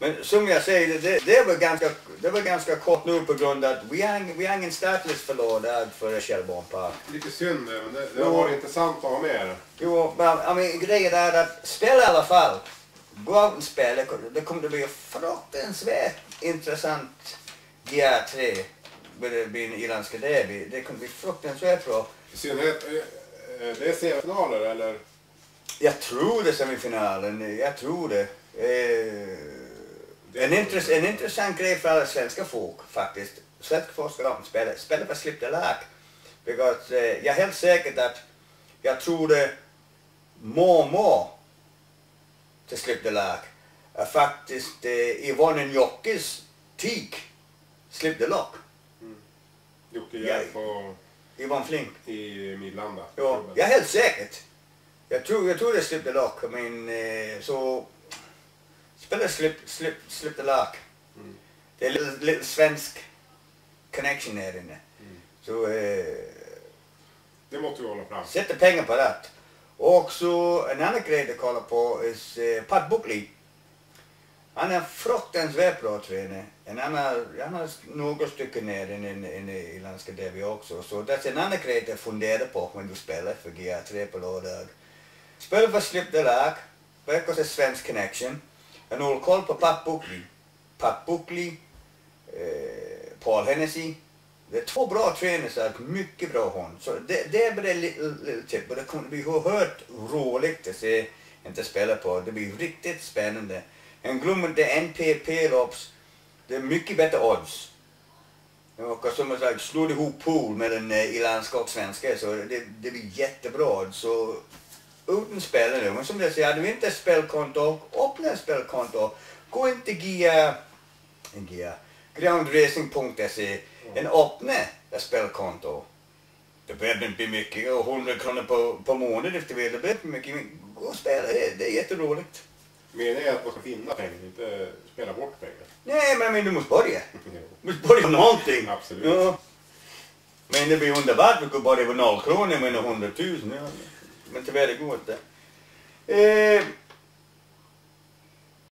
Men som jag säger, det var ganska kort nu på grund av att vi har ingen startlistförlåt för Kjellbornpark. Lite synd, men det har varit intressant att ha med er. Jo, men grejen är att spela i alla fall. Gå ut och spela. Det kommer att bli fruktansvärt intressant GR3. Det blir en irländska derby. Det kommer att bli fruktansvärt bra. I synnerhet, det är semifinaler eller? Jag tror det är semifinalen. Jag tror det. En intressant grej för alla svenska folk faktiskt. Svenska folk ska spela för slipta lag. Because jag är helt säker att jag tror det må till slipta lag är faktiskt Ivonen Jockes tik slipta lag. Jocke Järv på Ivan Flink i Midlanda. Ja, jag är helt säkert. Jag tror det slipta lag. Men så spela slipta lag. Det är lite svensk connection här inne. Så det måste vi hålla fram. Sätta pengar på det. Och så en annan grej att kolla på är Pat Buckley. Han är fruktansvärt bra tränare. Han har några stycken ner inne i Irländska derby också. Så det är en annan grej att fundera på när du spelar för GR3 på lördag. Spela för slipta lag. Verkar som svensk connection. Jag håller koll på Pat Buckley. Pat Buckley, Paul Hennessy. Det är två bra tränare, så mycket bra hon. Så det är bara ett litet tips. Det kommer bli oerhört roligt att se inte spela på. Det blir riktigt spännande. En glöm inte NPP-lopps. Det är mycket bättre odds. Och som jag sagt, slår ihop pool med den irländska och svenska. Så det blir jättebra odds. Så utan spelare. Men som jag säger, hade vi inte spelkonto, öppna spelkonto. Gå inte groundracing.se. En öppna spelkonto. Det behöver inte bli mycket. 100 kronor på månad efter det. Det behöver inte mycket. Gå och spela. Det är jätteroligt. Meningen är att man ska finna pengar, inte spela bort pengar. Nej, men du måste börja. Du måste börja med någonting. Absolut. Ja. Men det blir underbart. Vi går börja med 0 kronor med 100 000. Ja. Men tyvärr det går inte.